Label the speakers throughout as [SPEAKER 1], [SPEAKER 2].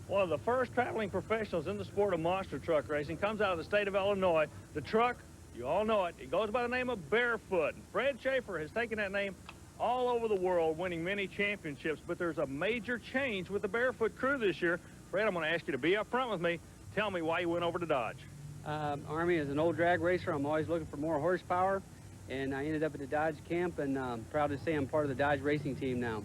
[SPEAKER 1] One of the first traveling professionals in the sport of monster truck racing, comes out of the state of Illinois. The truck, you all know it, it goes by the name of Barefoot. And Fred Schaefer has taken that name all over the world, winning many championships, but there's a major change with the Barefoot crew this year. Fred, I'm going to ask you to be up front with me. Tell me why you went over to Dodge.
[SPEAKER 2] Army is an old drag racer. I'm always looking for more horsepower, and I ended up at the Dodge camp, and proud to say I'm part of the Dodge racing team now.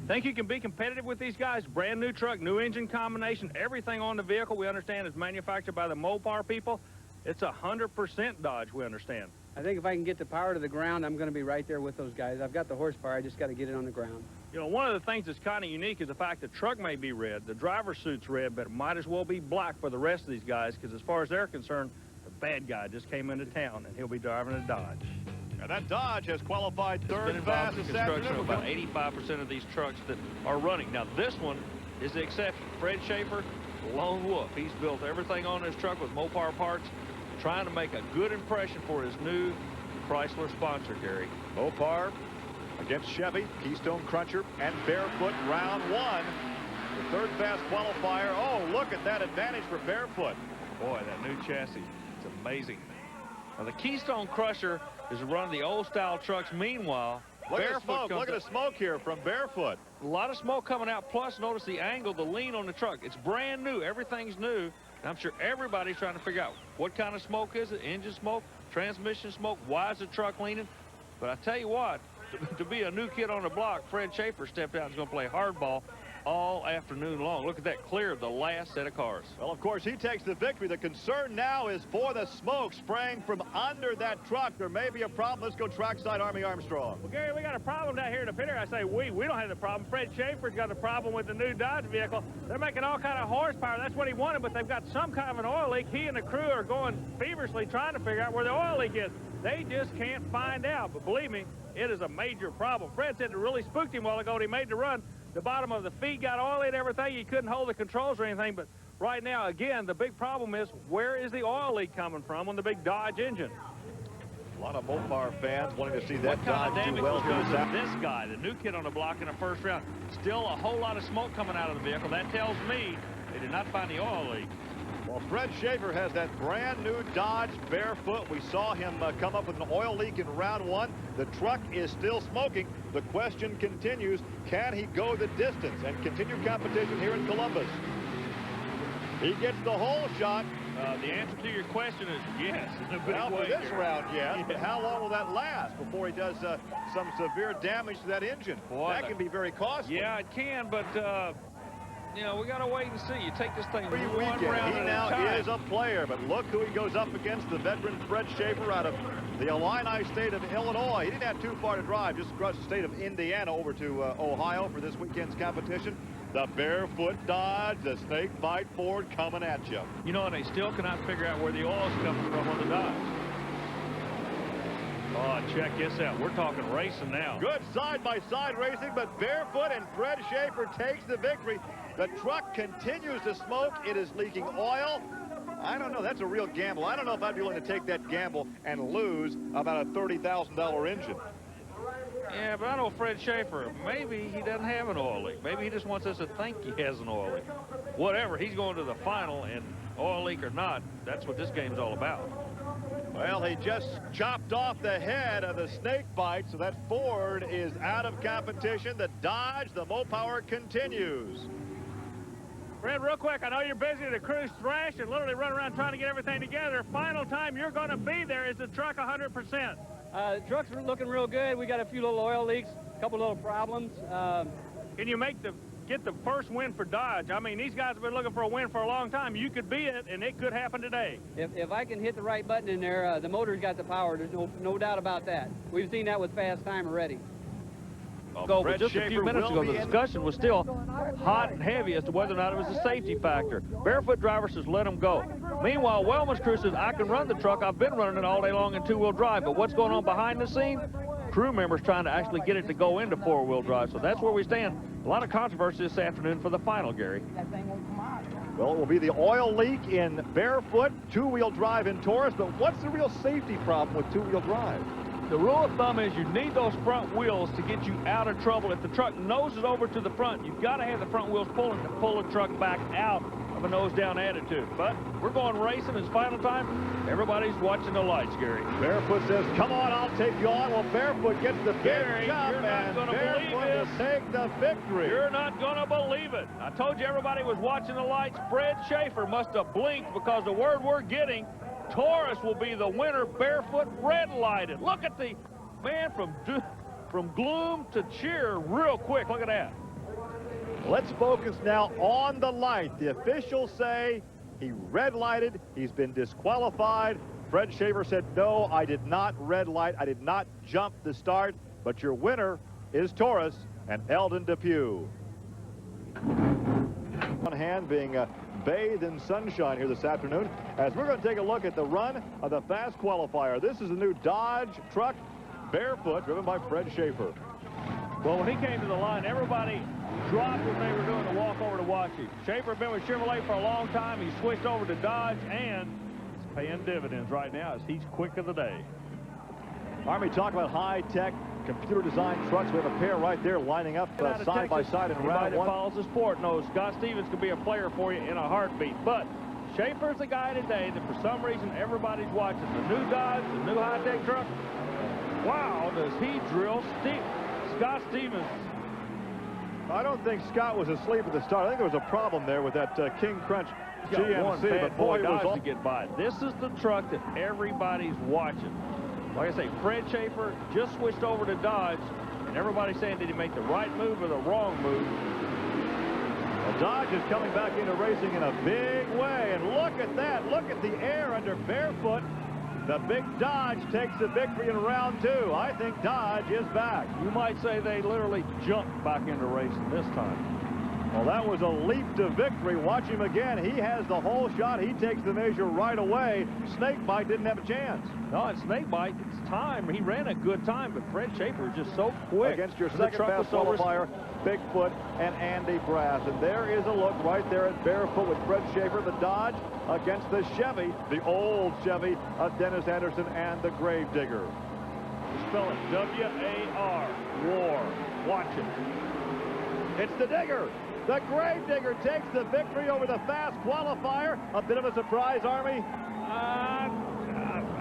[SPEAKER 1] Think you can be competitive with these guys? Brand new truck, new engine combination, everything on the vehicle we understand is manufactured by the Mopar people. It's 100% Dodge, we understand.
[SPEAKER 2] I think if I can get the power to the ground, I'm going to be right there with those guys. I've got the horsepower, I just got to get it on the ground.
[SPEAKER 1] You know, one of the things that's kind of unique is the fact the truck may be red, the driver's suit's red, but it might as well be black for the rest of these guys, because as far as they're concerned, the bad guy just came into town, and he'll be driving a Dodge.
[SPEAKER 3] And that Dodge has qualified third
[SPEAKER 1] fast
[SPEAKER 3] fastest
[SPEAKER 1] in construction of about 85% of these trucks that are running. Now, this one is the exception. Fred Schaefer, lone wolf. He's built everything on his truck with Mopar parts, trying to make a good impression for his new Chrysler sponsor, Gary.
[SPEAKER 3] Mopar against Chevy, Keystone Cruncher, and Barefoot, round one. The third fast qualifier. Oh, look at that advantage for Barefoot.
[SPEAKER 1] Boy, that new chassis, it's amazing. Now, the Keystone Crusher is running the old-style trucks. Meanwhile,
[SPEAKER 3] look at the smoke. Look at the smoke here from Barefoot.
[SPEAKER 1] A lot of smoke coming out, plus notice the angle, the lean on the truck. It's brand new. Everything's new. And I'm sure everybody's trying to figure out what kind of smoke is it, engine smoke, transmission smoke, why is the truck leaning? But I tell you what, to be a new kid on the block, Fred Schaefer stepped out and is going to play hardball all afternoon long. Look at that, clear of the last set of cars.
[SPEAKER 3] Well, of course, he takes the victory. The concern now is for the smoke spraying from under that truck. There may be a problem. Let's go trackside, Army Armstrong.
[SPEAKER 1] Well, Gary, we got a problem down here in the pit area. I say we don't have the problem. Fred Schaefer's got a problem with the new Dodge vehicle. They're making all kind of horsepower. That's what he wanted, but they've got some kind of an oil leak. He and the crew are going feverishly trying to figure out where the oil leak is. They just can't find out, but believe me, it is a major problem. Fred said it really spooked him a while ago when he made the run. The bottom of the feet got oily and everything. He couldn't hold the controls or anything, but right now, again, the big problem is where is the oil leak coming from on the big Dodge engine?
[SPEAKER 3] A lot of Mopar fans wanting to see that Dodge do well.
[SPEAKER 1] This guy, the new kid on the block in the first round, still a whole lot of smoke coming out of the vehicle. That tells me they did not find the oil leak.
[SPEAKER 3] Well, Fred Schaefer has that brand new Dodge Barefoot. We saw him come up with an oil leak in round one. The truck is still smoking. The question continues, can he go the distance and continue competition here in Columbus? He gets the whole shot.
[SPEAKER 1] The answer to your question is yes.
[SPEAKER 3] Well, for this round, yes. But how long will that last before he does some severe damage to that engine? Boy, that can be very costly.
[SPEAKER 1] Yeah, it can, but you know, we got to wait and see. You take this thing
[SPEAKER 3] every
[SPEAKER 1] one
[SPEAKER 3] weekend.
[SPEAKER 1] round
[SPEAKER 3] He
[SPEAKER 1] at
[SPEAKER 3] now
[SPEAKER 1] a time.
[SPEAKER 3] is a player, but look who he goes up against, the veteran Fred Schaefer out of the Illini state of Illinois. He didn't have too far to drive, just across the state of Indiana over to Ohio for this weekend's competition. The Barefoot Dodge, the Snake Bite Ford coming at you.
[SPEAKER 1] You know, and they still cannot figure out where the oil's coming from on the Dodge. Oh, check this out. We're talking racing now.
[SPEAKER 3] Good side-by-side racing, but Barefoot and Fred Schaefer takes the victory. The truck continues to smoke. It is leaking oil. I don't know. That's a real gamble. I don't know if I'd be willing to take that gamble and lose about a $30,000 engine.
[SPEAKER 1] Yeah, but I know Fred Schaefer, maybe he doesn't have an oil leak. Maybe he just wants us to think he has an oil leak. Whatever, he's going to the final, and oil leak or not, that's what this game's all about.
[SPEAKER 3] Well, he just chopped off the head of the Snake Bite, so that Ford is out of competition. The Dodge, the Mopar continues.
[SPEAKER 1] Fred, real quick, I know you're busy. The crew's thrashed and literally running around trying to get everything together. Final time you're going to be there. Is the truck 100%?
[SPEAKER 2] The truck's looking real good. We got a few little oil leaks, a couple little problems.
[SPEAKER 1] Can you get the first win for Dodge? I mean, these guys have been looking for a win for a long time. You could be it, and it could happen today.
[SPEAKER 2] If I can hit the right button in there, the motor's got the power. There's no doubt about that. We've seen that with fast time already.
[SPEAKER 1] But just a few minutes ago, the discussion was still hot and heavy as to whether or not it was a safety factor. Barefoot driver says let him go. Meanwhile, Wellman's crew says I can run the truck. I've been running it all day long in two-wheel drive. But what's going on behind the scene? Crew members trying to actually get it to go into four-wheel drive. So that's where we stand. A lot of controversy this afternoon for the final, Gary.
[SPEAKER 3] Well, it will be the oil leak in Barefoot, two-wheel drive in Taurus. But what's the real safety problem with two-wheel drive?
[SPEAKER 1] the rule of thumb is you need those front wheels to get you out of trouble. If the truck noses over to the front, you've got to have the front wheels pulling to pull the truck back out of a nose-down attitude. But we're going racing. It's final time. Everybody's watching the lights, Gary.
[SPEAKER 3] Barefoot says, come on, I'll take you on. Well, Barefoot gets the big jump,
[SPEAKER 1] you're not
[SPEAKER 3] and
[SPEAKER 1] gonna believe
[SPEAKER 3] Barefoot
[SPEAKER 1] this.
[SPEAKER 3] will take the victory.
[SPEAKER 1] You're not going to believe it. I told you everybody was watching the lights. Fred Schaefer must have blinked because the word we're getting, Taurus will be the winner. Barefoot red-lighted. Look at the man from gloom to cheer real quick. Look at that.
[SPEAKER 3] Let's focus now on the light. The officials say he red-lighted. He's been disqualified. Fred Schaefer said, no, I did not red light. I did not jump the start. But your winner is Taurus and Eldon Depew. One hand being bathed in sunshine here this afternoon as we're going to take a look at the run of the fast qualifier. This is the new Dodge truck, Barefoot, driven by Fred Schaefer.
[SPEAKER 1] Well, when he came to the line, everybody dropped what they were doing to walk over to watch him. Schaefer had been with Chevrolet for a long time. He switched over to Dodge, and it's paying dividends right now as he's quick of the day.
[SPEAKER 3] Army, talk about high-tech, computer-designed trucks. We have a pair right there lining up side by side in round one.
[SPEAKER 1] Everybody that follows the sport knows Scott Stevens could be a player for you in a heartbeat. But Schaefer's the guy today that for some reason everybody's watching. The new Dodge, the new high-tech truck. Wow, does he drill Scott Stevens.
[SPEAKER 3] I don't think Scott was asleep at the start. I think there was a problem there with that King Crunch GMC. But boy, it was all
[SPEAKER 1] to get by. This is the truck that everybody's watching. Like I say, Fred Schaefer just switched over to Dodge, and everybody's saying, did he make the right move or the wrong move?
[SPEAKER 3] Well, Dodge is coming back into racing in a big way, and look at that. Look at the air under Barefoot. The big Dodge takes the victory in round two. I think Dodge is back.
[SPEAKER 1] You might say they literally jumped back into racing this time.
[SPEAKER 3] Well, that was a leap to victory. Watch him again. He has the whole shot. He takes the measure right away. Snakebite didn't have a chance.
[SPEAKER 1] No, and Snakebite, it's time. He ran a good time, but Fred Schaefer is just so quick.
[SPEAKER 3] Against your second fast qualifier, Bigfoot and Andy Brass. And there is a look right there at Barefoot with Fred Schaefer, the Dodge, against the Chevy, the old Chevy of Dennis Anderson and the Gravedigger.
[SPEAKER 1] Spell it W-A-R, war. Watch it.
[SPEAKER 3] It's the Digger. The Gravedigger takes the victory over the fast qualifier. A bit of a surprise, Army.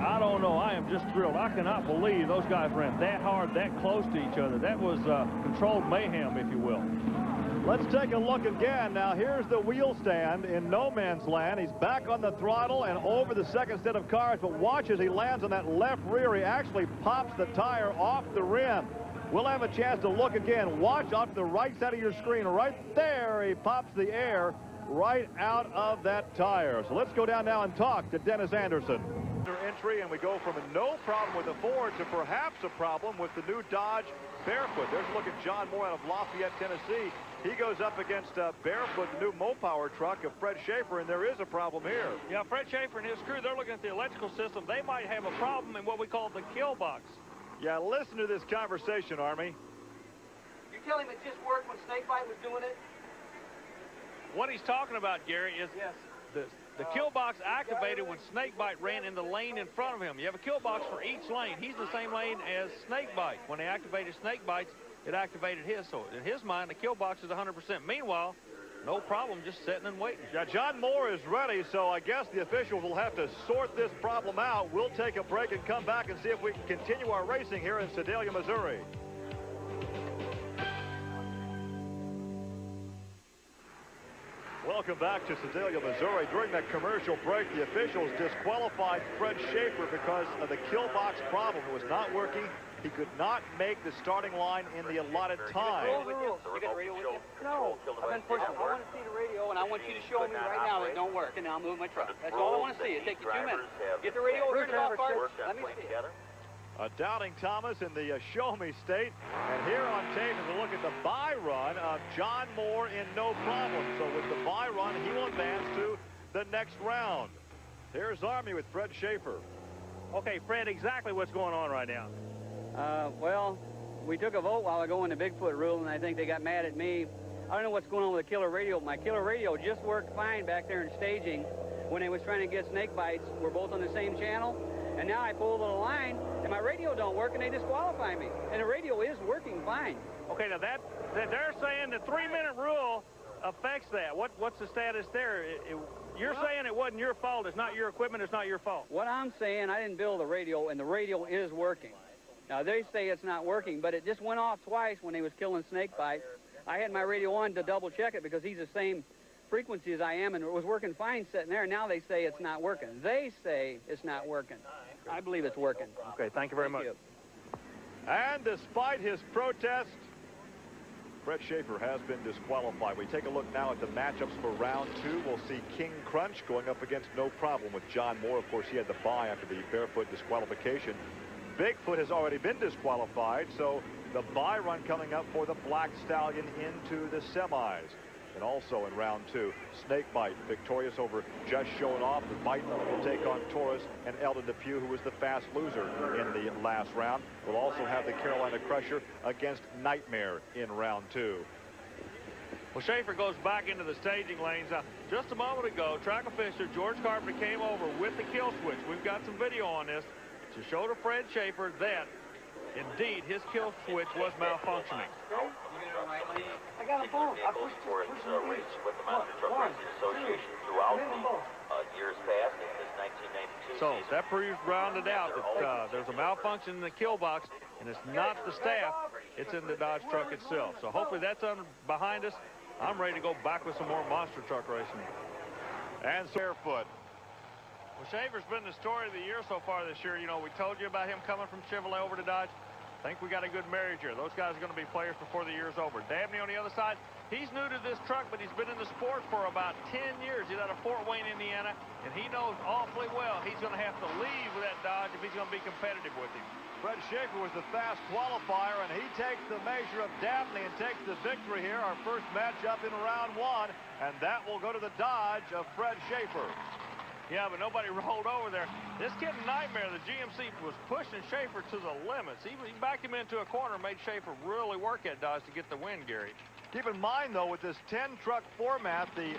[SPEAKER 1] I don't know. I am just thrilled. I cannot believe those guys ran that hard, that close to each other. That was controlled mayhem, if you will.
[SPEAKER 3] Let's take a look again. Now, here's the wheel stand in no man's land. He's back on the throttle and over the second set of cars, but watch as he lands on that left rear. He actually pops the tire off the rim. We'll have a chance to look again. Watch off the right side of your screen. Right there, he pops the air right out of that tire. So let's go down now and talk to Dennis Anderson. Entry, and we go from a no problem with the Ford to perhaps a problem with the new Dodge Barefoot. There's a look at John Moore out of Lafayette, Tennessee. He goes up against Barefoot, the new Mopower truck of Fred Schaefer, and there is a problem here.
[SPEAKER 1] Yeah, Fred Schaefer and his crew, they're looking at the electrical system. They might have a problem in what we call the kill box.
[SPEAKER 3] Yeah, listen to this conversation, Army.
[SPEAKER 2] You're telling him it just worked when Snakebite was doing it?
[SPEAKER 1] What he's talking about, Gary, is the kill box activated when Snakebite ran in the lane in front of him. You have a kill box for each lane. He's the same lane as Snakebite. When they activated Snakebites, it activated his. So in his mind, the kill box is 100%. Meanwhile, no problem, just sitting and waiting.
[SPEAKER 3] Yeah, John Moore is ready, so I guess the officials will have to sort this problem out. We'll take a break and come back and see if we can continue our racing here in Sedalia, Missouri. Welcome back to Sedalia, Missouri. During that commercial break, the officials disqualified Fred Schaefer because of the kill box problem. It was not working. He could not make the starting line in the allotted time.
[SPEAKER 2] You got the radio with you? No. I've been pushing. I want to see the radio, and I want you to show me right now that it don't work, and I'll move my truck. That's all I want to see. It'll take you 2 minutes. Get the radio over to the golf cart. Let me see it.
[SPEAKER 3] Doubting Thomas in the show me state. And here on tape is a look at the bye run of John Moore in no problem. So with the bye run, he will advance to the next round. Here's Army with Fred Schaefer.
[SPEAKER 1] Okay, Fred, exactly what's going on right now?
[SPEAKER 2] Well, we took a vote while ago in the Bigfoot rule, and I think they got mad at me. I don't know what's going on with the killer radio. My killer radio just worked fine back there in staging when they was trying to get Snakebites. We're both on the same channel, And now I pull the line, and my radio don't work, and they disqualify me. And the radio is working fine.
[SPEAKER 1] Okay, now they're saying the 3-minute rule affects that. What's the status there? You're saying it wasn't your fault. It's not your equipment. It's not your fault.
[SPEAKER 2] What I'm saying, I didn't build the radio, and the radio is working. Now, they say it's not working, but it just went off twice when he was killing snake bites. I had my radio on to double check it because he's the same frequency as I am, and it was working fine sitting there. Now they say it's not working. They say it's not working. I believe it's working.
[SPEAKER 1] Okay, thank you very much.
[SPEAKER 3] And despite his protest, Fred Schaefer has been disqualified. We take a look now at the matchups for round 2. We'll see King Crunch going up against No Problem with John Moore. Of course, he had the bye after the Barefoot disqualification. Bigfoot has already been disqualified, so the bye run coming up for the Black Stallion into the semis. And also in round 2, Snakebite victorious over Just Showing Off. The Bite will take on Taurus and Eldon Depew, who was the fast loser in the last round. We'll also have the Carolina Crusher against Nightmare in round 2.
[SPEAKER 1] Well, Schaefer goes back into the staging lanes. Just a moment ago, track official George Carpenter came over with the kill switch. We've got some video on this to show to Fred Schaefer that, indeed, his kill switch was malfunctioning.
[SPEAKER 2] I got a phone. I pushed
[SPEAKER 4] race with the Master Truck Racing Association throughout the years past in this 1992
[SPEAKER 1] So
[SPEAKER 4] season.
[SPEAKER 1] that proves rounded out that there's a malfunction in the kill box, and it's not the staff, it's in the Dodge truck itself. So hopefully that's behind us. I'm ready to go back with some more monster truck racing.
[SPEAKER 3] And Barefoot.
[SPEAKER 1] Well, Schaefer's been the story of the year so far this year. You know, we told you about him coming from Chevrolet over to Dodge. I think we got a good marriage here. Those guys are going to be players before the year's over. Dabney on the other side, he's new to this truck, but he's been in the sport for about 10 years. He's out of Fort Wayne, Indiana, and he knows awfully well he's going to have to leave with that Dodge if he's going to be competitive with him.
[SPEAKER 3] Fred Schaefer was the fast qualifier, and he takes the measure of Dabney and takes the victory here. Our first matchup in round 1, and that will go to the Dodge of Fred Schaefer.
[SPEAKER 1] Yeah, but nobody rolled over there. This kid Nightmare, the GMC, was pushing Schaefer to the limits. He backed him into a corner and made Schaefer really work at Dodge to get the win, Gary.
[SPEAKER 3] Keep in mind, though, with this 10-truck format, the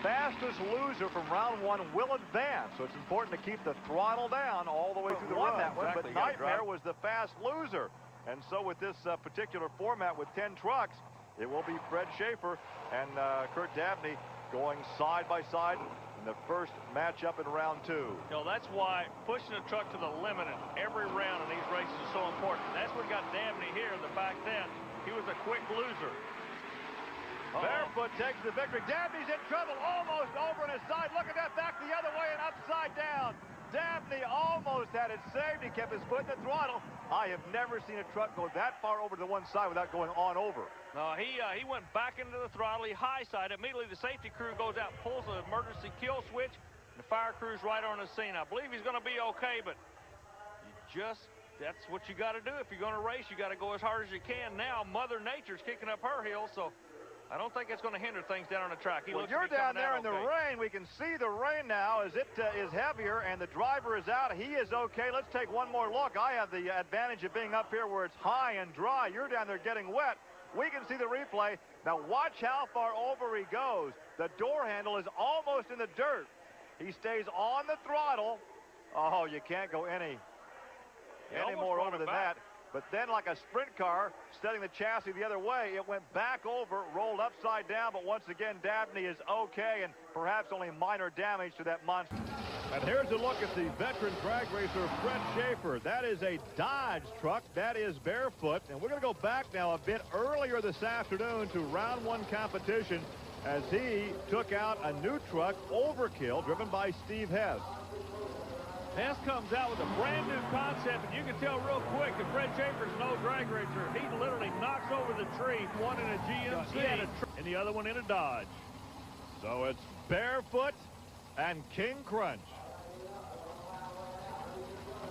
[SPEAKER 3] fastest loser from round 1 will advance. So it's important to keep the throttle down all the way through the run. But Nightmare was the fast loser. And so with this particular format with 10 trucks, it will be Fred Schaefer and Kurt Dabney going side by side in the first matchup in round 2.
[SPEAKER 1] You know, that's why pushing the truck to the limit in every round in these races is so important. That's what got Dabney here, the fact that he was a quick loser.
[SPEAKER 3] Barefoot takes the victory. Dabney's in trouble, almost over on his side. Look at that, back the other way and upside down. Dabney almost had it saved. He kept his foot in the throttle. I have never seen a truck go that far over to the one side without going on over.
[SPEAKER 1] No, he went back into the throttle. He high-sided. Immediately, the safety crew goes out, pulls the emergency kill switch, and the fire crew's right on the scene. I believe he's going to be okay, but that's what you got to do. If you're going to race, you got to go as hard as you can. Now, Mother Nature's kicking up her heels, so I don't think it's going to hinder things down on the track.
[SPEAKER 3] Well, you're down there in the rain. We can see the rain now as it is heavier, and the driver is out. He is okay. Let's take one more look. I have the advantage of being up here where it's high and dry. You're down there getting wet. We can see the replay. Now watch how far over he goes. The door handle is almost in the dirt. He stays on the throttle. Oh, you can't go any more over than that. But then, like a sprint car, setting the chassis the other way, it went back over, rolled upside down, but once again, Dabney is okay, and perhaps only minor damage to that monster. And here's a look at the veteran drag racer, Fred Schaefer. That is a Dodge truck. That is Barefoot. And we're going to go back now a bit earlier this afternoon to round 1 competition as he took out a new truck, Overkill, driven by Steve Hess.
[SPEAKER 1] Hess comes out with a brand new concept, and you can tell real quick that Fred Schaefer's no drag racer. He literally knocks over the tree, one in a GMC and the other one in a Dodge.
[SPEAKER 3] So it's Barefoot and King Crunch.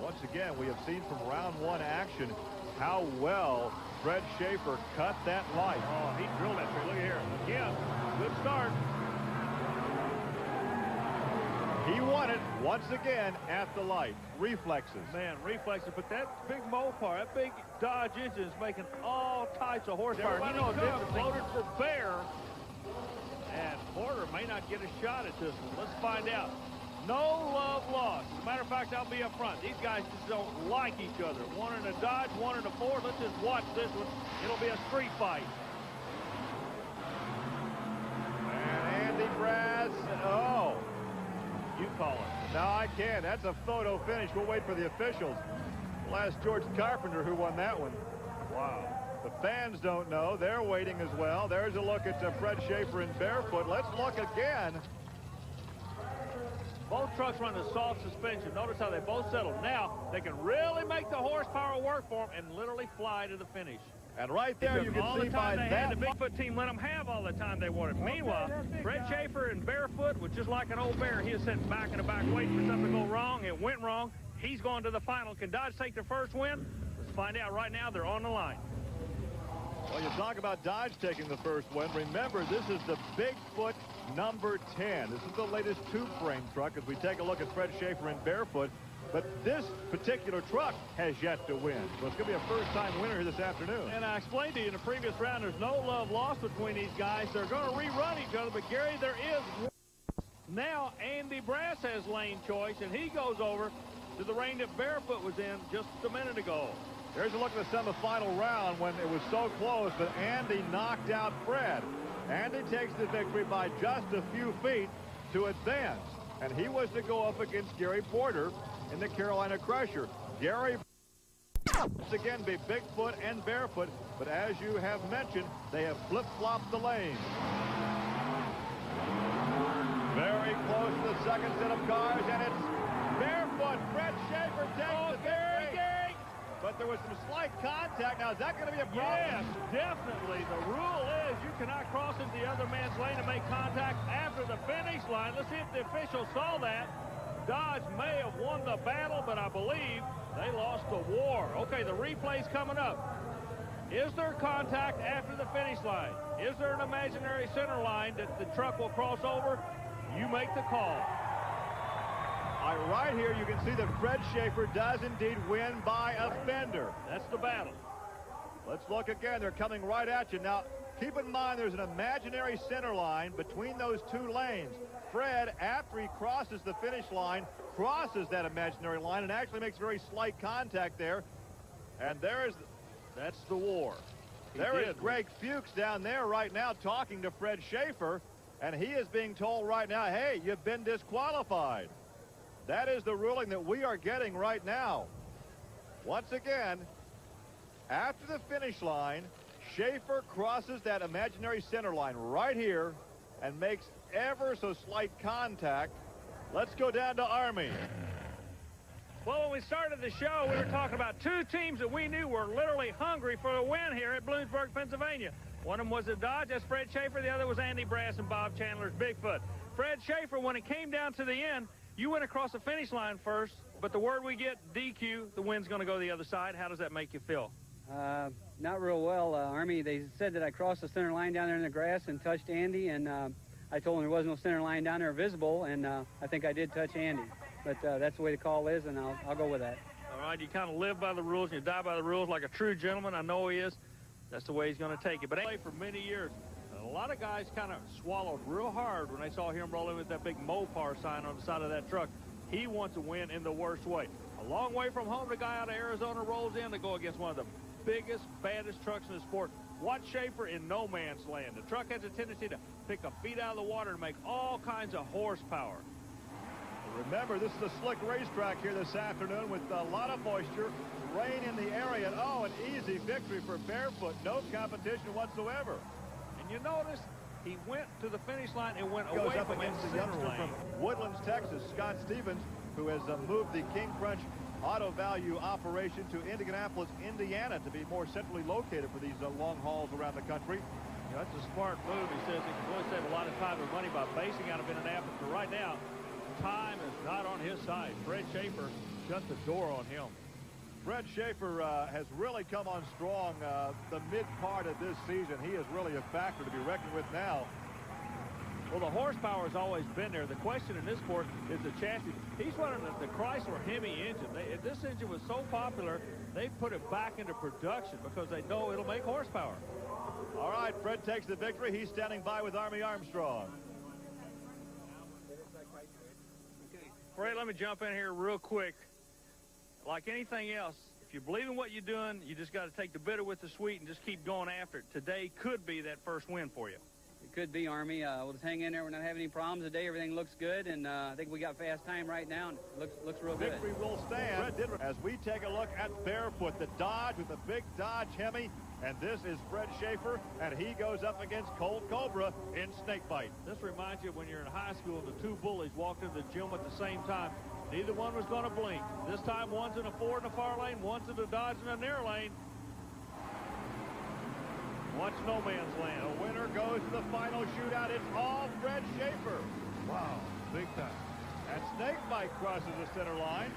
[SPEAKER 3] Once again, we have seen from round 1 action how well Fred Schaefer cut that light.
[SPEAKER 1] Oh, he drilled that tree. Look at here. Again, good start.
[SPEAKER 3] He won it once again at the light. Reflexes.
[SPEAKER 1] Man, reflexes. But that big Mopar, that big Dodge engine is making all types of horsepower. You know, it's loaded for bear. And Porter may not get a shot at this one. Let's find out. No love lost. As a matter of fact, I'll be up front. These guys just don't like each other. One in a dodge, one in a four. Let's just watch this one. It'll be a street fight.
[SPEAKER 3] And Andy Brass, oh.
[SPEAKER 1] You call it.
[SPEAKER 3] No, I can't. That's a photo finish. We'll wait for the officials. We'll ask George Carpenter who won that one.
[SPEAKER 1] Wow.
[SPEAKER 3] The fans don't know. They're waiting as well. There's a look at Fred Schaefer in Barefoot. Let's look again.
[SPEAKER 1] Both trucks run a soft suspension. Notice how they both settled. Now, they can really make the horsepower work for them and literally fly to the finish.
[SPEAKER 3] And right there, you can see by that.
[SPEAKER 1] The Bigfoot team let them have all the time they wanted. Meanwhile, Fred Schaefer in Barefoot was just like an old bear. He was sitting back in the back waiting for something to go wrong. It went wrong. He's going to the final. Can Dodge take their first win? Let's find out right now. They're on the line.
[SPEAKER 3] Well, you talk about Dodge taking the first win. Remember, this is the Bigfoot number 10. This is the latest two-frame truck as we take a look at Fred Schaefer in Barefoot. But this particular truck has yet to win. So it's going to be a first-time winner here this afternoon.
[SPEAKER 1] And I explained to you in the previous round, there's no love lost between these guys. They're going to rerun each other. But, Gary, there is now Andy Brass has lane choice, and he goes over to the lane that Barefoot was in just a minute ago.
[SPEAKER 3] There's a look at the semifinal round when it was so close, but Andy knocked out Fred. Andy takes the victory by just a few feet to advance. And he was to go up against Gary Porter in the Carolina Crusher. Gary once again be Bigfoot and Barefoot, but as you have mentioned, they have flip-flopped the lanes. Very close to the second set of cars, and it's Barefoot. Fred Schaefer takes the victory. But there was some slight contact. Now, is that going to be a problem?
[SPEAKER 1] Yes, definitely. The rule is you cannot cross into the other man's lane and make contact after the finish line. Let's see if the officials saw that. Dodge may have won the battle, but I believe they lost the war. Okay, the replay's coming up. Is there contact after the finish line? Is there an imaginary center line that the truck will cross over? You make the call.
[SPEAKER 3] All right, right here you can see that Fred Schaefer does indeed win by a fender.
[SPEAKER 1] That's the battle.
[SPEAKER 3] Let's look again. They're coming right at you. Now, keep in mind there's an imaginary center line between those two lanes. Fred, after he crosses the finish line, crosses that imaginary line and actually makes very slight contact there. And that's the war. There is Greg Fuchs down there right now talking to Fred Schaefer, and he is being told right now, hey, you've been disqualified. That is the ruling that we are getting right now. Once again, after the finish line, Schaefer crosses that imaginary center line right here and makes ever so slight contact. Let's go down to Army.
[SPEAKER 1] Well, when we started the show, we were talking about two teams that we knew were literally hungry for a win here at Bloomsburg, Pennsylvania. One of them was the Dodge, that's Fred Schaefer. The other was Andy Brass and Bob Chandler's Bigfoot. Fred Schaefer, when it came down to the end, you went across the finish line first, but the word we get, DQ, the win's going to go the other side. How does that make you feel?
[SPEAKER 2] Not real well, Army. They said that I crossed the center line down there in the grass and touched Andy, and I told them there was no center line down there visible, and I think I did touch Andy. But that's the way the call is, and I'll go with that.
[SPEAKER 1] All right, you kind of live by the rules, and you die by the rules like a true gentleman. I know he is. That's the way he's going to take it. But anyway, for many years, a lot of guys kind of swallowed real hard when they saw him rolling with that big Mopar sign on the side of that truck. He wants to win in the worst way. A long way from home, the guy out of Arizona rolls in to go against one of the biggest, baddest trucks in the sport. Watch Schaefer in no man's land. The truck has a tendency to pick a feet out of the water and make all kinds of horsepower.
[SPEAKER 3] Remember, this is a slick racetrack here this afternoon with a lot of moisture, rain in the area. And, oh, an easy victory for Barefoot. No competition whatsoever.
[SPEAKER 1] And you notice he went to the finish line and went
[SPEAKER 3] away
[SPEAKER 1] up against the
[SPEAKER 3] youngster from Woodlands, Texas, Scott Stevens, who has moved the King Crunch Auto Value operation to Indianapolis, Indiana, to be more centrally located for these long hauls around the country.
[SPEAKER 1] You know, that's a smart move. He says he can really save a lot of time and money by basing out of Indianapolis. But right now, time is not on his side. Fred Schaefer shut the door on him.
[SPEAKER 3] Fred Schaefer has really come on strong the mid part of this season. He is really a factor to be reckoned with now.
[SPEAKER 1] Well, the horsepower has always been there. The question in this sport is the chassis. He's running the Chrysler Hemi engine. This engine was so popular, they put it back into production because they know it'll make horsepower.
[SPEAKER 3] All right, Fred takes the victory. He's standing by with Army Armstrong.
[SPEAKER 2] Okay.
[SPEAKER 1] Fred, let me jump in here real quick. Like anything else, if you believe in what you're doing, you just got to take the bitter with the sweet and just keep going after it. Today could be that first win for you.
[SPEAKER 2] It could be, Army. We'll just hang in there. We're not having any problems today. Everything looks good, and I think we got fast time right now, and it looks real good.
[SPEAKER 3] Victory will stand as we take a look at Barefoot, the Dodge with the big Dodge Hemi, and this is Fred Schaefer, and he goes up against Colt Cobra in snakebite.
[SPEAKER 1] This reminds you of when you're in high school and the two bullies walked into the gym at the same time. Neither one was going to blink. This time one's in a Ford in the far lane, one's in the Dodge in the near lane. Watch no man's land.
[SPEAKER 3] The winner goes to the final shootout. It's all Fred Schaefer. Wow, big time. And snakebite crosses the center line.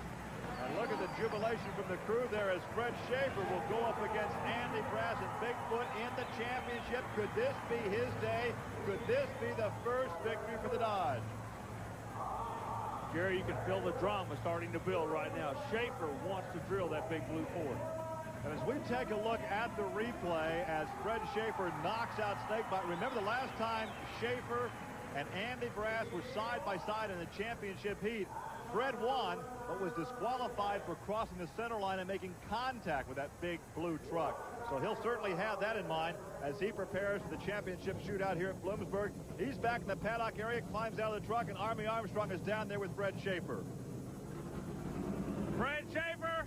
[SPEAKER 3] And look at the jubilation from the crew there as Fred Schaefer will go up against Andy Brass and Bigfoot in the championship. Could this be his day? Could this be the first victory for the Dodge?
[SPEAKER 1] Gary, you can feel the drama starting to build right now. Schaefer wants to drill that big blue Ford.
[SPEAKER 3] And as we take a look at the replay as Fred Schaefer knocks out snakebite, remember the last time Schaefer and Andy Brass were side by side in the championship heat, Fred won, but was disqualified for crossing the center line and making contact with that big blue truck. So he'll certainly have that in mind as he prepares for the championship shootout here at Bloomsburg. He's back in the paddock area, climbs out of the truck, and Army Armstrong is down there with Fred Schaefer.
[SPEAKER 1] Fred Schaefer,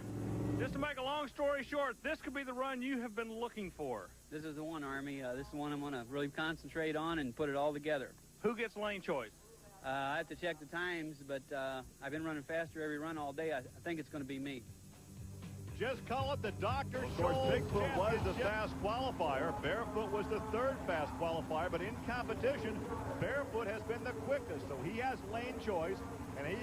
[SPEAKER 1] just to make a long story short, this could be the run you have been looking for.
[SPEAKER 2] This is the one, Army. This is the one I'm going to really concentrate on and put it all together.
[SPEAKER 1] Who gets lane choice?
[SPEAKER 2] I have to check the times, but I've been running faster every run all day. I think it's going to be me.
[SPEAKER 3] Just call it the Dr. Scholl's Bigfoot was the fast qualifier. Barefoot was the third fast qualifier, but in competition, Barefoot has been the quickest, so he has lane choice, and he,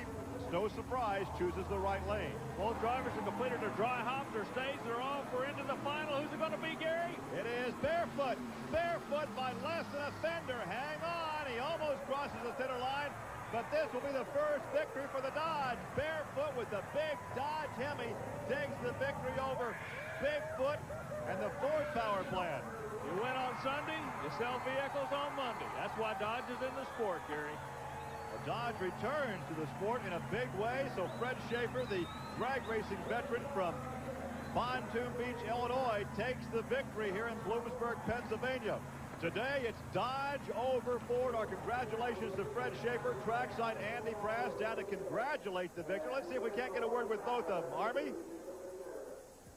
[SPEAKER 3] no surprise, chooses the right lane.
[SPEAKER 1] Both drivers have completed their dry hops, their stays, they're off. We're into the final. Who's it going to be, Gary?
[SPEAKER 3] It is Barefoot. Barefoot by less than a fender. Hang on. He almost crosses the center line, but this will be the first victory for the Dodge. Barefoot with the big Dodge Hemi takes the victory over Bigfoot and the Ford power plant.
[SPEAKER 1] You win on Sunday, you sell vehicles on Monday. That's why Dodge is in the sport, Gary.
[SPEAKER 3] Dodge returns to the sport in a big way, so Fred Schaefer, the drag racing veteran from Pontoon Beach, Illinois, takes the victory here in Bloomsburg, Pennsylvania. Today, it's Dodge over Ford. Our congratulations to Fred Schaefer, trackside Andy Brass down to congratulate the victor. Let's see if we can't get a word with both of them. Army?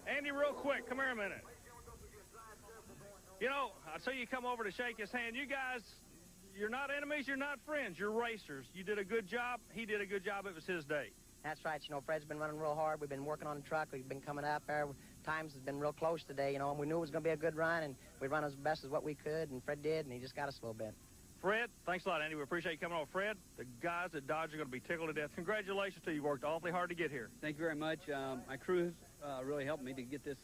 [SPEAKER 1] Andy, real quick, come here a minute. You know, I saw you come over to shake his hand. You guys, you're not enemies, you're not friends, you're racers. You did a good job, he did a good job, it was his day.
[SPEAKER 5] That's right. You know, Fred's been running real hard. We've been working on the truck. We've been coming up there. Times has been real close today, you know, and we knew it was going to be a good run, and we run as best as what we could, and Fred did, and he just got us a little bit.
[SPEAKER 1] Fred, thanks a lot, Andy. We appreciate you coming over. Fred, the guys at Dodge are going to be tickled to death. Congratulations to you. You worked awfully hard to get here.
[SPEAKER 2] Thank you very much. My crew really helped me to get this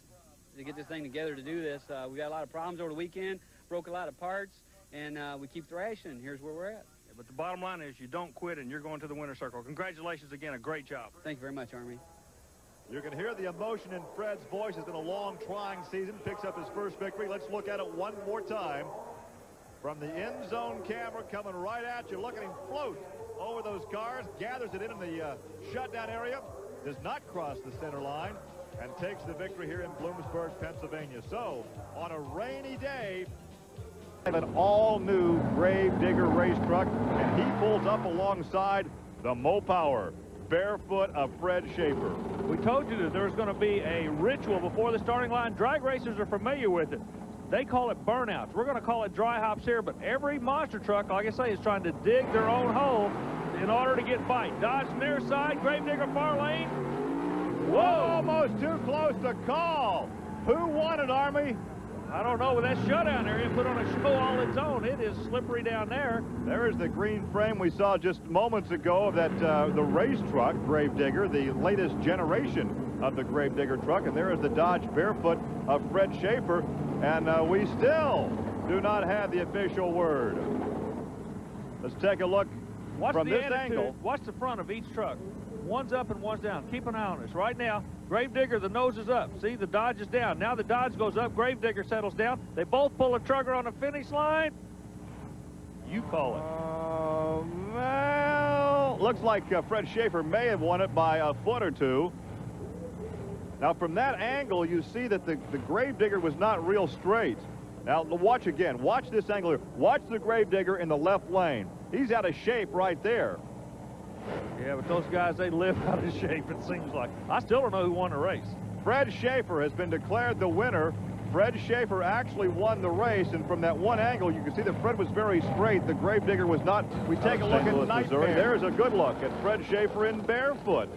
[SPEAKER 2] thing together to do this. We got a lot of problems over the weekend, broke a lot of parts, and we keep thrashing, and here's where we're at.
[SPEAKER 1] Yeah, but the bottom line is you don't quit, and you're going to the winner's circle. Congratulations again. A great job.
[SPEAKER 2] Thank you very much, Army.
[SPEAKER 3] You can hear the emotion in Fred's voice. It's been a long, trying season. Picks up his first victory. Let's look at it one more time. From the end zone camera coming right at you. Look at him float over those cars. Gathers it in the shutdown area. Does not cross the center line. And takes the victory here in Bloomsburg, Pennsylvania. So, on a rainy day, an all-new Gravedigger race truck. And he pulls up alongside the Mopower Barefoot of Fred Schaefer.
[SPEAKER 1] We told you that there was going to be a ritual before the starting line. Drag racers are familiar with it. They call it burnouts. We're going to call it dry hops here, but every monster truck, like I say, is trying to dig their own hole in order to get bite. Dodge near side, Gravedigger far lane.
[SPEAKER 3] Whoa! Almost too close to call. Who won it, Army?
[SPEAKER 1] I don't know, with that shutdown area put on a show all its own. It is slippery down there.
[SPEAKER 3] There is the green frame we saw just moments ago of that the race truck, Gravedigger, the latest generation of the Gravedigger truck. And there is the Dodge Barefoot of Fred Schaefer. And we still do not have the official word. Let's take a look from this angle.
[SPEAKER 1] Watch the front of each truck. One's up and one's down. Keep an eye on this. Right now, Gravedigger, the nose is up. See, the Dodge is down. Now the Dodge goes up. Gravedigger settles down. They both pull a trigger on the finish line. You call it.
[SPEAKER 3] Well, Well, looks like Fred Schaefer may have won it by a foot or two. Now, from that angle, you see that the Gravedigger was not real straight. Now, watch again. Watch this angle here. Watch the Gravedigger in the left lane. He's out of shape right there.
[SPEAKER 1] Yeah, but those guys, they live out of shape, it seems like. I still don't know who won the race.
[SPEAKER 3] Fred Schaefer has been declared the winner. Fred Schaefer actually won the race, and from that one angle, you can see that Fred was very straight. The Gravedigger was not. We take a look at Nightmare. There's a good look at Fred Schaefer in Barefoot.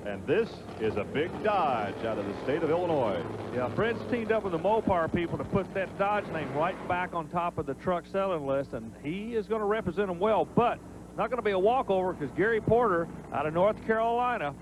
[SPEAKER 3] And this is a big Dodge out of the state of Illinois.
[SPEAKER 1] Yeah, Fred's teamed up with the Mopar people to put that Dodge name right back on top of the truck selling list, and he is going to represent them well, but it's not going to be a walkover because Gary Porter out of North Carolina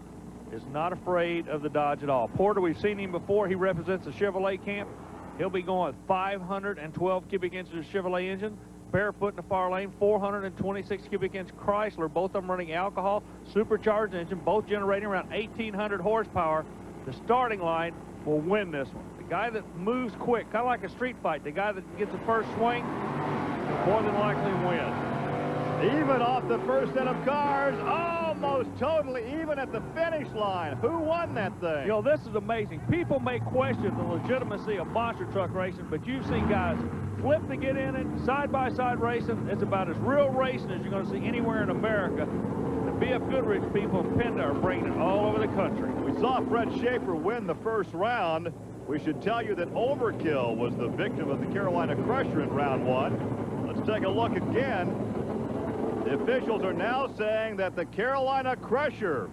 [SPEAKER 1] is not afraid of the Dodge at all. Porter, we've seen him before. He represents the Chevrolet camp. He'll be going 512 cubic inches Chevrolet engine. Barefoot in the far lane, 426 cubic inch Chrysler, both of them running alcohol, supercharged engine, both generating around 1,800 horsepower. The starting line will win this one. The guy that moves quick, kind of like a street fight, the guy that gets the first swing, will more than likely win.
[SPEAKER 3] Even off the first set of cars, almost totally even at the finish line. Who won that thing?
[SPEAKER 1] You know, this is amazing. People may question the legitimacy of monster truck racing, but you've seen guys flip to get in it, side-by-side racing. It's about as real racing as you're going to see anywhere in America. The BF Goodrich people in Penda are bringing it all over the country.
[SPEAKER 3] We saw Fred Schaefer win the first round. We should tell you that Overkill was the victim of the Carolina Crusher in round one. Let's take a look again. The officials are now saying that the Carolina Crusher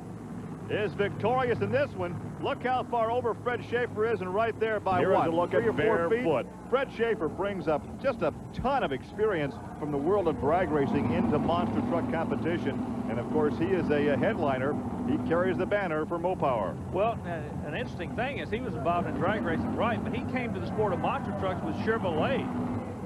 [SPEAKER 3] is victorious in this one. Look how far over Fred Schaefer is, and right there by
[SPEAKER 1] Here
[SPEAKER 3] what?
[SPEAKER 1] is a look
[SPEAKER 3] 3
[SPEAKER 1] at
[SPEAKER 3] or 4 feet.
[SPEAKER 1] Barefoot.
[SPEAKER 3] Fred Schaefer brings up just a ton of experience from the world of drag racing into monster truck competition. And of course, he is a headliner. He carries the banner for Mopower.
[SPEAKER 1] Well, an interesting thing is he was involved in drag racing, right, but he came to the sport of monster trucks with Chevrolet.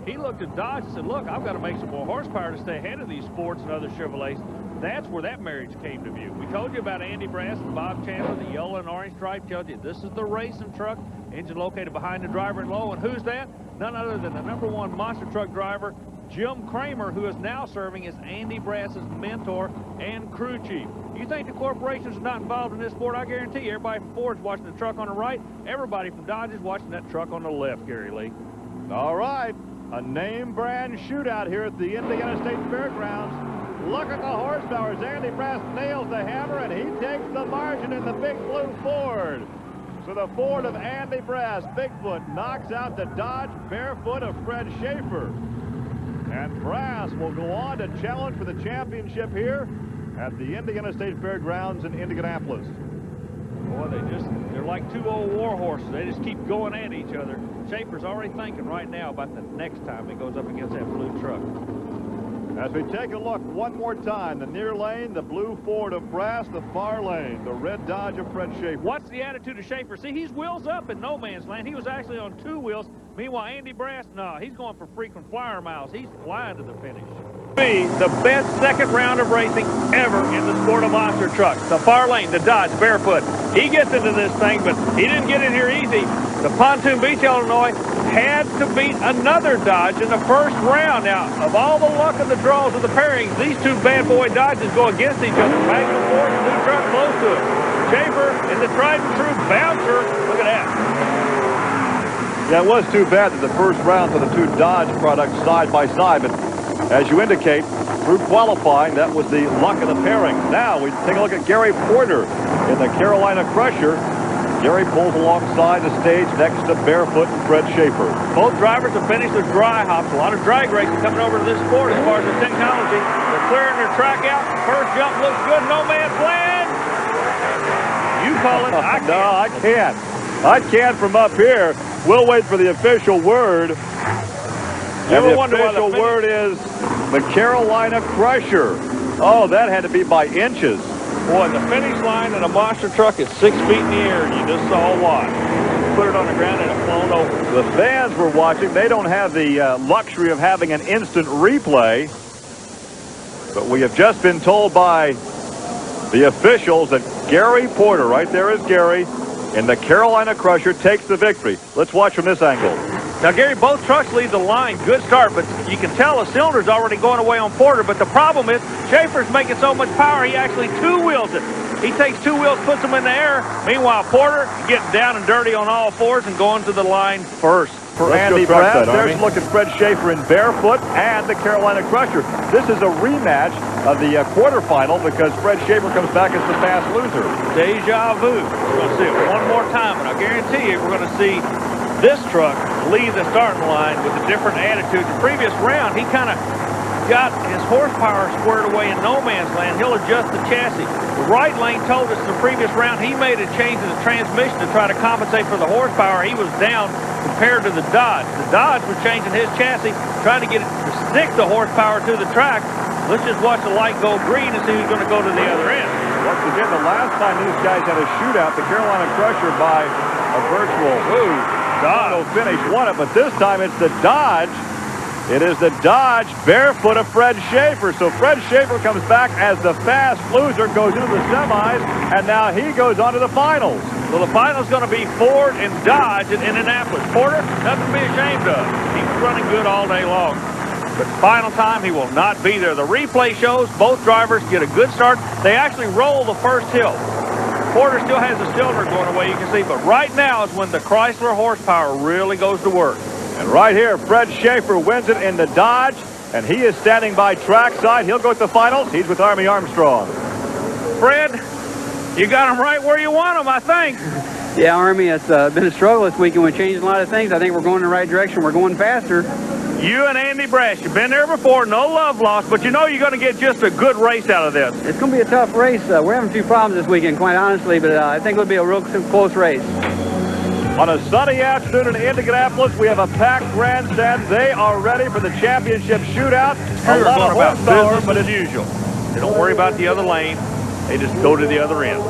[SPEAKER 1] He looked at Dodge and said, look, I've got to make some more horsepower to stay ahead of these sports and other Chevrolets. That's where that marriage came to view. We told you about Andy Brass and Bob Chandler, the yellow and orange stripe. Told you this is the racing truck, engine located behind the driver in low. And who's that? None other than the #1 monster truck driver, Jim Kramer, who is now serving as Andy Brass's mentor and crew chief. You think the corporations are not involved in this sport? I guarantee you, everybody from Ford's watching the truck on the right. Everybody from Dodge is watching that truck on the left, Gary Lee.
[SPEAKER 3] All right, a name brand shootout here at the Indiana State Fairgrounds. Look at the horsepower as Andy Brass nails the hammer, and he takes the margin in the big blue Ford. So the Ford of Andy Brass, Bigfoot, knocks out the Dodge Barefoot of Fred Schaefer. And Brass will go on to challenge for the championship here at the Indiana State Fairgrounds in Indianapolis.
[SPEAKER 1] Boy, they're like two old war horses. They just keep going at each other. Schaefer's already thinking right now about the next time he goes up against that blue truck.
[SPEAKER 3] As we take a look one more time, the near lane, the blue Ford of Brass, the far lane, the red Dodge of Fred Schaefer.
[SPEAKER 1] What's the attitude of Schaefer? See, he's wheels up in no man's land. He was actually on 2 wheels. Meanwhile, Andy Brass, no, he's going for frequent flyer miles. He's flying to the finish. Be the best second round of racing ever in the sport of monster trucks. The far lane, the Dodge Barefoot. He gets into this thing, but he didn't get in here easy. The Pontoon Beach, Illinois, had to beat another Dodge in the first round. Now, of all the luck of the draws of the pairings, these two bad boy Dodges go against each other. Magnum Ford and new truck close to it. Schaefer and the tried and true bouncer. Look at that.
[SPEAKER 3] Yeah, it was too bad that the first round for the two Dodge products side by side, but as you indicate, through qualifying, that was the luck of the pairing. Now we take a look at Gary Porter in the Carolina Crusher. Gary pulls alongside the stage next to Barefoot and Fred Schaefer.
[SPEAKER 1] Both drivers have finished their dry hops. A lot of drag racing coming over to this sport as far as the technology. They're clearing their track out. First jump looks good. No man's land. You call it. I can't.
[SPEAKER 3] No, I can't. I can't from up here. We'll wait for the official word. And the official word is the Carolina Crusher. Oh, that had to be by inches.
[SPEAKER 1] Boy, the finish line in a monster truck is 6 feet in the air, and you just saw what. Put it on the ground and it flown over.
[SPEAKER 3] The fans were watching. They don't have the luxury of having an instant replay. But we have just been told by the officials that Gary Porter, right there is Gary, in the Carolina Crusher, takes the victory. Let's watch from this angle.
[SPEAKER 1] Now, Gary, both trucks lead the line. Good start, but you can tell the cylinder's already going away on Porter. But the problem is Schaefer's making so much power, he actually two-wheels it. He takes two wheels, puts them in the air. Meanwhile, Porter getting down and dirty on all fours and going to the line first.
[SPEAKER 3] For Andy Brass, there's a look at Fred Schaefer in Barefoot and the Carolina Crusher. This is a rematch of the quarterfinal because Fred Schaefer comes back as the fast loser.
[SPEAKER 1] Deja vu. We're going to see it one more time, and I guarantee you we're going to see this truck lead the starting line with a different attitude. The previous round, he kind of got his horsepower squared away in no man's land. He'll adjust the chassis. The right lane told us the previous round he made a change in the transmission to try to compensate for the horsepower he was down compared to the Dodge. The Dodge was changing his chassis, trying to get it to stick the horsepower to the track. Let's just watch the light go green and see who's going to go to the other end.
[SPEAKER 3] Once again, the last time these guys had a shootout, the Carolina Crusher by a virtual Dodge finish won it, but this time it's the Dodge. It is the Dodge Barefoot of Fred Schaefer. So Fred Schaefer comes back as the fast loser, goes into the semis, and now he goes on to the finals.
[SPEAKER 1] Well, the final's going to be Ford and Dodge in Indianapolis. Porter, nothing to be ashamed of. He's running good all day long. But final time, he will not be there. The replay shows both drivers get a good start. They actually roll the first hill. Porter still has the cylinder going away, you can see, but right now is when the Chrysler horsepower really goes to work.
[SPEAKER 3] And right here, Fred Schaefer wins it in the Dodge, and he is standing by trackside. He'll go to the finals. He's with Army Armstrong.
[SPEAKER 1] Fred, you got him right where you want him, I think.
[SPEAKER 2] Yeah, Army, it's been a struggle this weekend. We're changing a lot of things. I think we're going in the right direction. We're going faster.
[SPEAKER 1] You and Andy Brass, you've been there before, no love lost, but you know you're going to get just a good race out of this.
[SPEAKER 2] It's going to be a tough race. We're having a few problems this weekend, quite honestly, but I think it'll be a real close race.
[SPEAKER 3] On a sunny afternoon in Indianapolis, we have a packed grandstand. They are ready for the championship shootout. A lot of horsepower, but as usual.
[SPEAKER 1] They don't worry about the other lane. They just go to the other end.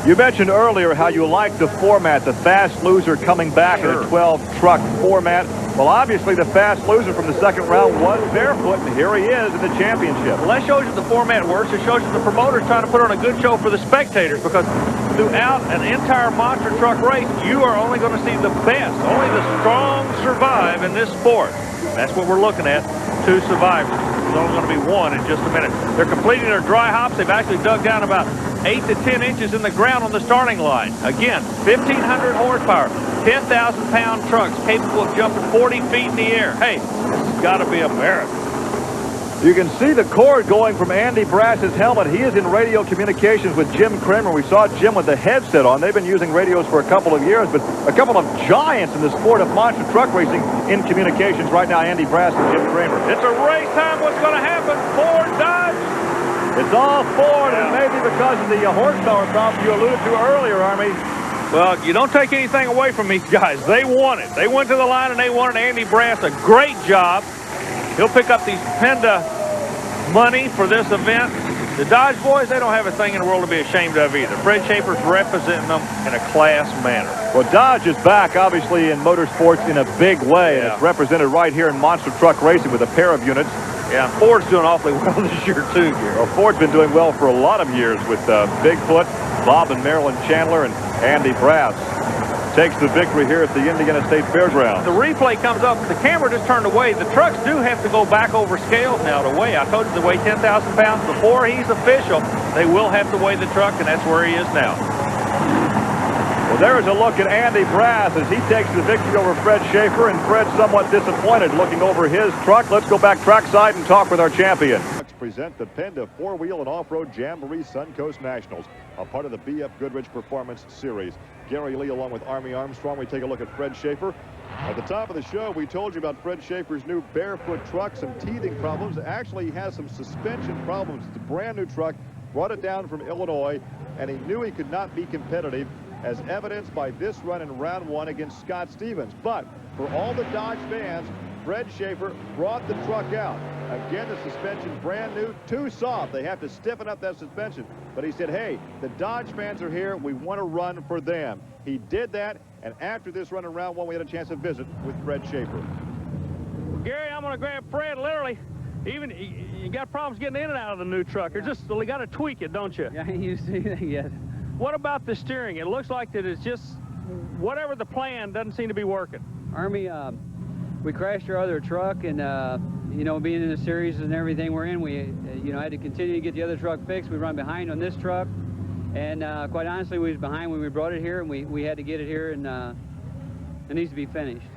[SPEAKER 3] You mentioned earlier how you like the format, the fast loser coming back in a 12-truck format. Well, obviously, the fast loser from the second round was Barefoot, and here he is in the championship.
[SPEAKER 1] Well, that shows you the format works. It shows you the promoters trying to put on a good show for the spectators, because throughout an entire monster truck race, you are only going to see the best. Only the strong survive in this sport. That's what we're looking at, 2 survivors. There's only going to be 1 in just a minute. They're completing their dry hops. They've actually dug down about 8 to 10 inches in the ground on the starting line. Again, 1,500 horsepower, 10,000-pound trucks capable of jumping 40 feet in the air. Hey, this has got to be a marathon.
[SPEAKER 3] You can see the cord going from Andy Brass's helmet. He is in radio communications with Jim Kramer. We saw Jim with the headset on. They've been using radios for a couple of years, but a couple of giants in the sport of monster truck racing in communications right now, Andy Brass and Jim Kramer.
[SPEAKER 1] It's a race time. What's going to happen? Ford, Dodge?
[SPEAKER 3] It's all Ford, and maybe because of the horsepower problem you alluded to earlier, Army.
[SPEAKER 1] Well, you don't take anything away from these guys. They won it. They went to the line, and they won it. Andy Brass, a great job. He'll pick up these Penda money for this event. The Dodge boys, they don't have a thing in the world to be ashamed of either. Fred Schaefer's representing them in a class manner.
[SPEAKER 3] Well, Dodge is back, obviously, in motorsports in a big way.
[SPEAKER 1] Yeah.
[SPEAKER 3] And it's represented right here in monster truck racing with a pair of units.
[SPEAKER 1] Yeah, Ford's doing awfully well this year, too.
[SPEAKER 3] Well, Ford's been doing well for a lot of years with Bigfoot, Bob and Marilyn Chandler, and Andy Brass. Takes the victory here at the Indiana State Fairgrounds.
[SPEAKER 1] The replay comes up. The camera just turned away. The trucks do have to go back over scales now to weigh. I told you to weigh 10,000 pounds before he's official. They will have to weigh the truck, and that's where he is now.
[SPEAKER 3] Well, there's a look at Andy Brass as he takes the victory over Fred Schaefer, and Fred's somewhat disappointed looking over his truck. Let's go back trackside and talk with our champion. Let's present the Penda 4-wheel and off-road Jamboree Suncoast Nationals, a part of the BF Goodrich Performance Series. Gary Lee along with Army Armstrong. We take a look at Fred Schaefer. At the top of the show, we told you about Fred Schaefer's new Barefoot truck, some teething problems. Actually, he has some suspension problems. It's a brand new truck, brought it down from Illinois, and he knew he could not be competitive, as evidenced by this run in round 1 against Scott Stevens. But for all the Dodge fans, Fred Schaefer brought the truck out. Again, the suspension brand new, too soft. They have to stiffen up that suspension. But he said, hey, the Dodge fans are here. We want to run for them. He did that, and after this run in round 1, we had a chance to visit with Fred Schaefer.
[SPEAKER 1] Gary, I'm going to grab Fred literally. Even you got problems getting in and out of the new truck. You're just got to tweak it, don't you?
[SPEAKER 2] Yeah, you see that, yes.
[SPEAKER 1] What about the steering? It looks like that it's just whatever the plan doesn't seem to be working.
[SPEAKER 2] Army,
[SPEAKER 6] we crashed our other truck, and you know, being in the series and everything we're in, we you know, had to continue to get the other truck fixed. We run behind on this truck, and quite honestly, we was behind when we brought it here, and we had to get it here, and it needs to be finished.